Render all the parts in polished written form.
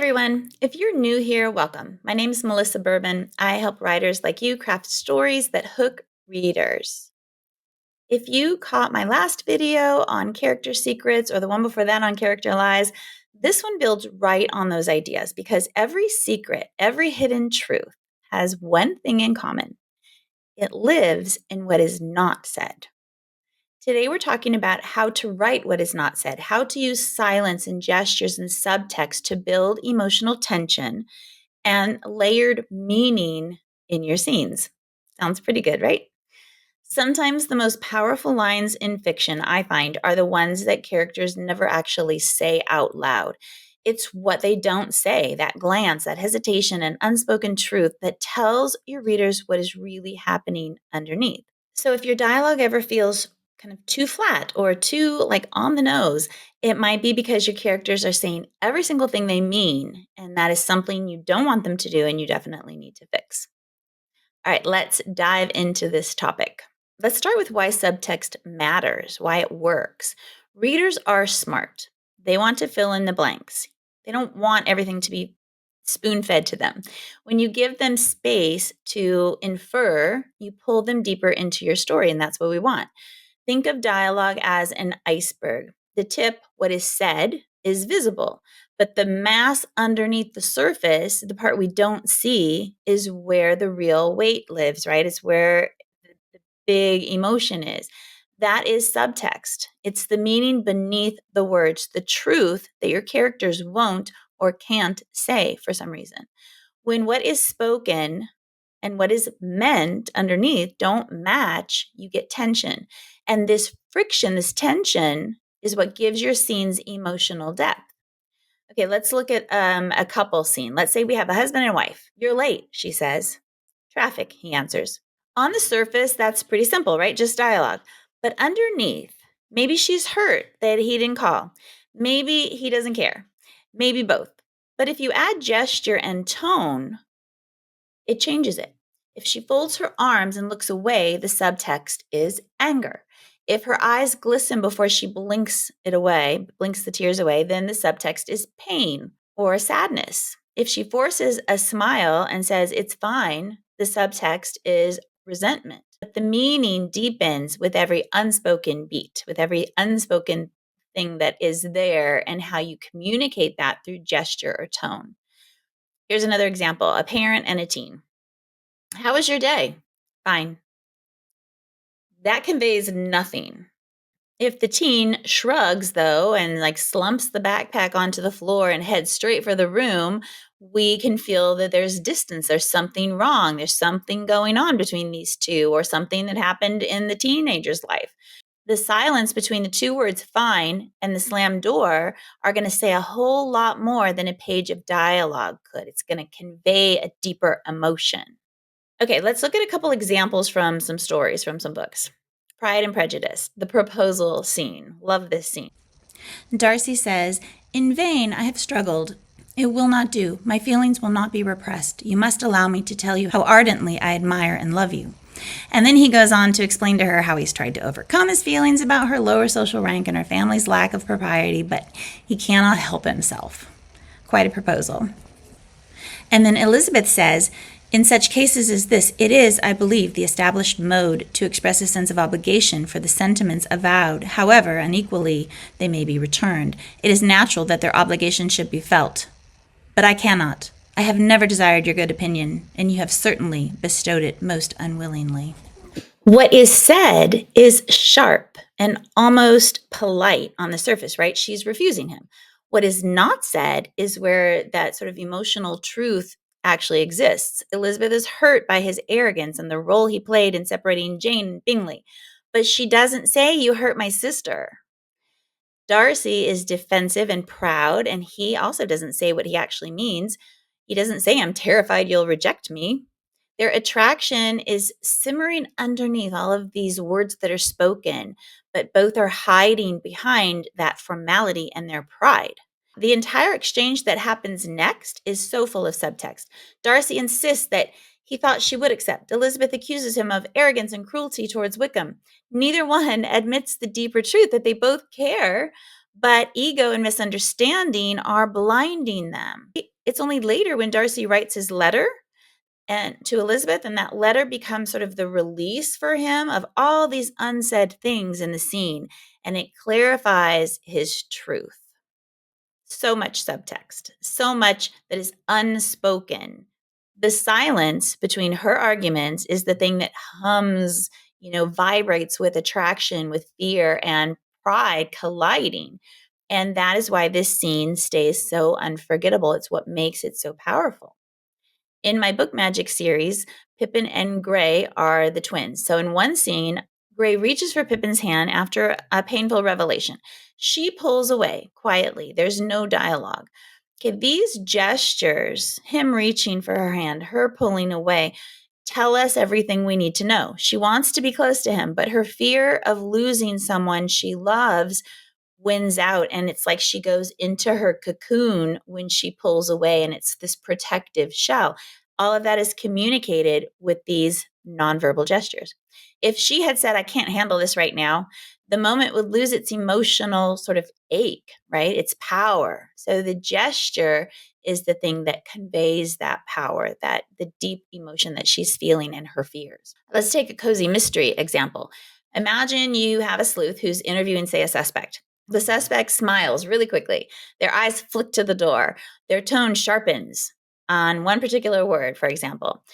everyone. If you're new here, welcome. My name is Melissa Bourbon. I help writers like you craft stories that hook readers. If you caught my last video on character secrets or the one before that on character lies, this one builds right on those ideas because every secret, every hidden truth has one thing in common. It lives in what is not said. Today, we're talking about how to write what is not said, how to use silence and gestures and subtext to build emotional tension and layered meaning in your scenes. Sounds pretty good, right? Sometimes the most powerful lines in fiction, I find, are the ones that characters never actually say out loud. It's what they don't say, that glance, that hesitation, and unspoken truth that tells your readers what is really happening underneath. So if your dialogue ever feels kind of too flat or too on the nose, it might be because your characters are saying every single thing they mean, and that is something you don't want them to do and you definitely need to fix. All right, let's dive into this topic. Let's start with why subtext matters, why it works. Readers are smart. They want to fill in the blanks. They don't want everything to be spoon fed to them. When you give them space to infer, you pull them deeper into your story, and that's what we want. Think of dialogue as an iceberg. The tip, what is said, is visible, but the mass underneath the surface, the part we don't see, is where the real weight lives, right? It's where the big emotion is. That is subtext. It's the meaning beneath the words, the truth that your characters won't or can't say for some reason. When what is spoken and what is meant underneath don't match, you get tension. And this friction, this tension, is what gives your scenes emotional depth. Okay, let's look at a couple scene. Let's say we have a husband and wife. You're late, she says. Traffic, he answers. On the surface, that's pretty simple, right? Just dialogue. But underneath, maybe she's hurt that he didn't call. Maybe he doesn't care. Maybe both. But if you add gesture and tone, it changes it. If she folds her arms and looks away, the subtext is anger. If her eyes glisten before she blinks the tears away, then the subtext is pain or sadness. If she forces a smile and says, "It's fine," the subtext is resentment. But the meaning deepens with every unspoken beat, with every unspoken thing that is there, and how you communicate that through gesture or tone. Here's another example, a parent and a teen. "How was your day?" "Fine." That conveys nothing. If the teen shrugs, though, and slumps the backpack onto the floor and heads straight for the room, we can feel that there's distance. There's something wrong. There's something going on between these two, or something that happened in the teenager's life. The silence between the two words "fine" and the slammed door are going to say a whole lot more than a page of dialogue could. It's going to convey a deeper emotion. Okay, let's look at a couple examples from some stories from some books. Pride and Prejudice, the proposal scene. Love this scene. Darcy says, "In vain I have struggled. It will not do. My feelings will not be repressed. You must allow me to tell you how ardently I admire and love you." And then he goes on to explain to her how he's tried to overcome his feelings about her lower social rank and her family's lack of propriety, but he cannot help himself. Quite a proposal. And then Elizabeth says, "In such cases as this, it is, I believe, the established mode to express a sense of obligation for the sentiments avowed, however unequally they may be returned. It is natural that their obligation should be felt. But I cannot. I have never desired your good opinion, and you have certainly bestowed it most unwillingly." What is said is sharp and almost polite on the surface, right? She's refusing him. What is not said is where that sort of emotional truth actually exists. Elizabeth is hurt by his arrogance and the role he played in separating Jane and Bingley, but she doesn't say, "You hurt my sister." Darcy is defensive and proud, and he also doesn't say what he actually means. He doesn't say, "I'm terrified you'll reject me." Their attraction is simmering underneath all of these words that are spoken, but both are hiding behind that formality and their pride. The entire exchange that happens next is so full of subtext. Darcy insists that he thought she would accept. Elizabeth accuses him of arrogance and cruelty towards Wickham. Neither one admits the deeper truth that they both care, but ego and misunderstanding are blinding them. It's only later when Darcy writes his letter and to Elizabeth, and that letter becomes sort of the release for him of all these unsaid things in the scene, and it clarifies his truth. So much subtext, so much that is unspoken. The silence between her arguments is the thing that hums, vibrates with attraction, with fear, and pride colliding. And that is why this scene stays so unforgettable. It's what makes it so powerful. In my book magic series, Pippin and Gray are the twins. So in one scene, Gray reaches for Pippin's hand after a painful revelation. She pulls away quietly. There's no dialogue. Okay, these gestures, him reaching for her hand, her pulling away, tell us everything we need to know. She wants to be close to him, but her fear of losing someone she loves wins out, and it's like she goes into her cocoon when she pulls away, and it's this protective shell. All of that is communicated with these nonverbal gestures. If she had said, I can't handle this right now, the moment would lose its emotional sort of ache, right? Its power. So the gesture is the thing that conveys that power, that the deep emotion that she's feeling and her fears. Let's take a cozy mystery example. Imagine you have a sleuth who's interviewing, say, a suspect. The suspect smiles really quickly. Their eyes flick to the door. Their tone sharpens on one particular word, for example.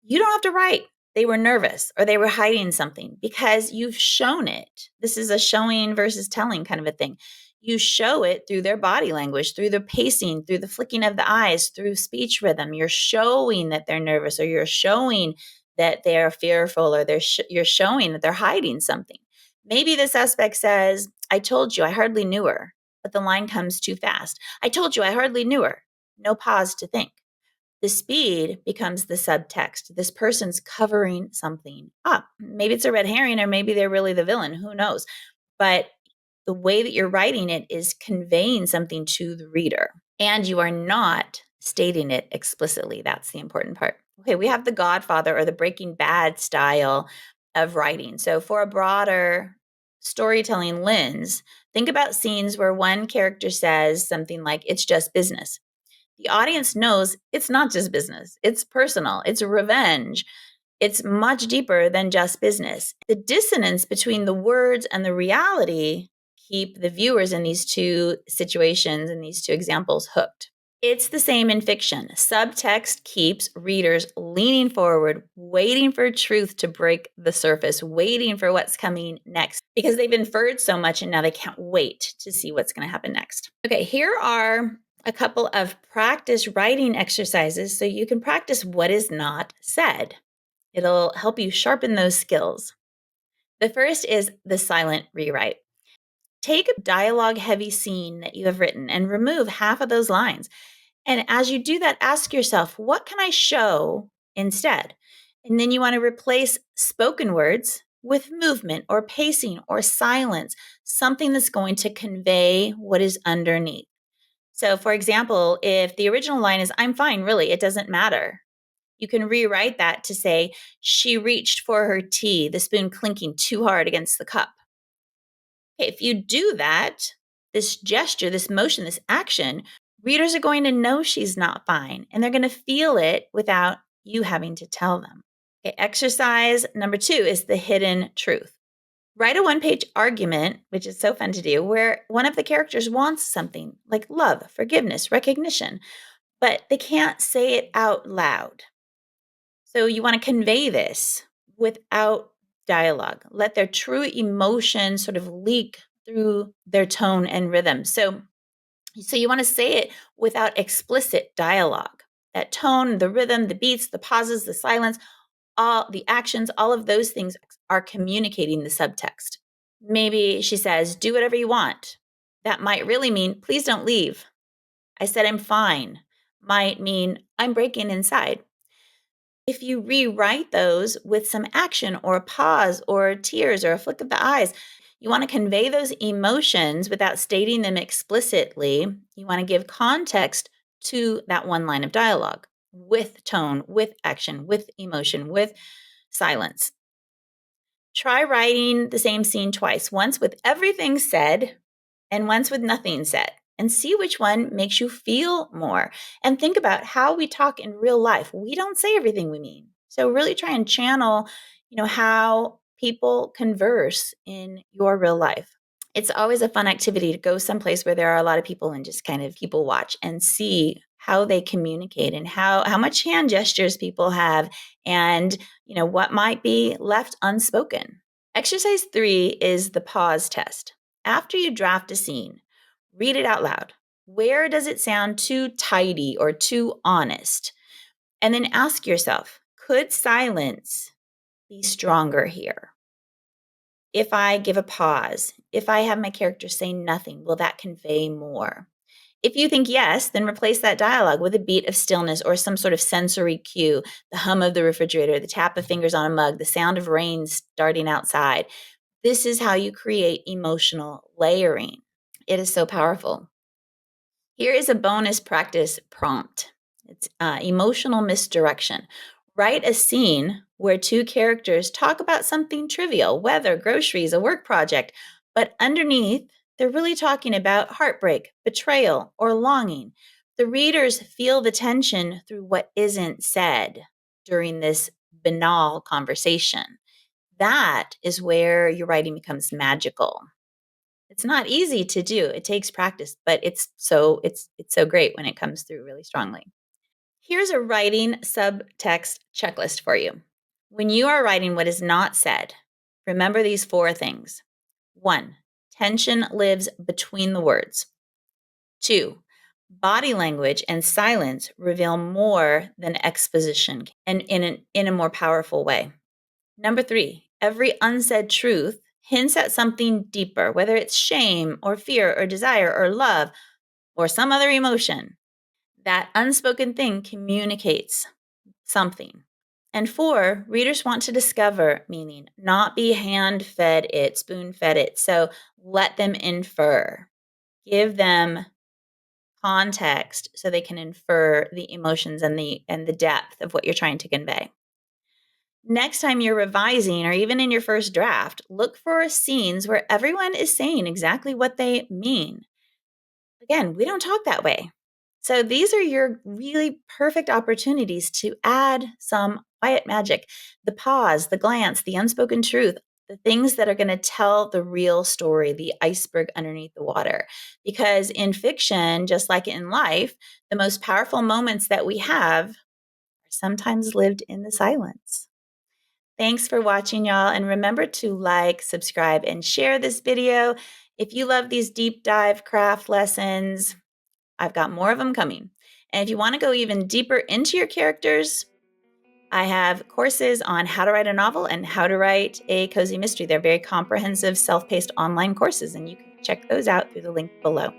You don't have to write. They were nervous or they were hiding something because you've shown it. This is a showing versus telling kind of a thing. You show it through their body language, through the pacing, through the flicking of the eyes, through speech rhythm. You're showing that they're nervous, or you're showing that they're fearful, or you're showing that they're hiding something. Maybe the suspect says, I told you I hardly knew her, but the line comes too fast. I told you I hardly knew her. No pause to think. The speed becomes the subtext. This person's covering something up. Maybe it's a red herring, or maybe they're really the villain. Who knows? But the way that you're writing it is conveying something to the reader, and you are not stating it explicitly. That's the important part. Okay, we have the Godfather or the Breaking Bad style of writing. So for a broader storytelling lens, think about scenes where one character says something like, it's just business. The audience knows it's not just business. It's personal. It's revenge. It's much deeper than just business. The dissonance between the words and the reality keep the viewers in these two situations and these two examples hooked. It's the same in fiction. Subtext keeps readers leaning forward, waiting for truth to break the surface, waiting for what's coming next, because they've inferred so much and now they can't wait to see what's going to happen next. Okay, here are a couple of practice writing exercises so you can practice what is not said. It'll help you sharpen those skills. The first is the silent rewrite. Take a dialogue-heavy scene that you have written and remove half of those lines. And as you do that, ask yourself, what can I show instead? And then you want to replace spoken words with movement or pacing or silence, something that's going to convey what is underneath. So, for example, if the original line is, I'm fine, really, it doesn't matter. You can rewrite that to say, she reached for her tea, the spoon clinking too hard against the cup. Okay, if you do that, this gesture, this motion, this action, readers are going to know she's not fine, and they're going to feel it without you having to tell them. Okay, exercise number 2 is the hidden truth. Write a one-page argument, which is so fun to do, where one of the characters wants something like love, forgiveness, recognition, but they can't say it out loud. So you want to convey this without dialogue. Let their true emotion sort of leak through their tone and rhythm. So you want to say it without explicit dialogue. That tone, the rhythm, the beats, the pauses, the silence, all the actions, all of those things are communicating the subtext. Maybe she says, do whatever you want. That might really mean, please don't leave. I said, I'm fine. Might mean, I'm breaking inside. If you rewrite those with some action or a pause or tears or a flick of the eyes, you want to convey those emotions without stating them explicitly. You want to give context to that one line of dialogue with tone, with action, with emotion, with silence. Try writing the same scene twice, once with everything said and once with nothing said. and see which one makes you feel more. And think about how we talk in real life. We don't say everything we mean. So really try and channel, how people converse in your real life. It's always a fun activity to go someplace where there are a lot of people and just kind of people watch and see how they communicate and how much hand gestures people have and what might be left unspoken. Exercise 3 is the pause test. After you draft a scene, read it out loud. Where does it sound too tidy or too honest? And then ask yourself, could silence be stronger here? If I give a pause, if I have my character say nothing, will that convey more? If you think yes, then replace that dialogue with a beat of stillness or some sort of sensory cue, the hum of the refrigerator, the tap of fingers on a mug, the sound of rain starting outside. This is how you create emotional layering. It is so powerful. Here is a bonus practice prompt. It's emotional misdirection. Write a scene where two characters talk about something trivial, weather, groceries, a work project, but underneath, they're really talking about heartbreak, betrayal, or longing. The readers feel the tension through what isn't said during this banal conversation. That is where your writing becomes magical. It's not easy to do. It takes practice, but it's so great when it comes through really strongly. Here's a writing subtext checklist for you. When you are writing what is not said, remember these 4 things. 1, tension lives between the words. 2, body language and silence reveal more than exposition and in a more powerful way. Number 3, every unsaid truth hints at something deeper, whether it's shame or fear or desire or love or some other emotion. That unspoken thing communicates something. And 4, readers want to discover meaning, not be hand-fed it, spoon-fed it. So let them infer. Give them context so they can infer the emotions and the depth of what you're trying to convey. Next time you're revising or even in your first draft, look for scenes where everyone is saying exactly what they mean. Again, we don't talk that way. So these are your really perfect opportunities to add some quiet magic, the pause, the glance, the unspoken truth, the things that are going to tell the real story, the iceberg underneath the water. Because in fiction, just like in life, the most powerful moments that we have are sometimes lived in the silence. Thanks for watching, y'all. And remember to like, subscribe, and share this video. If you love these deep dive craft lessons, I've got more of them coming. And if you want to go even deeper into your characters, I have courses on how to write a novel and how to write a cozy mystery. They're very comprehensive, self-paced online courses, and you can check those out through the link below.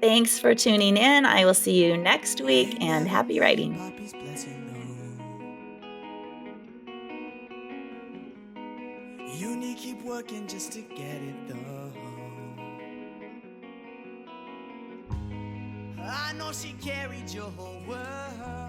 Thanks for tuning in. I will see you next week, and happy writing. You need keep working just to get it though. I know she carried your whole world.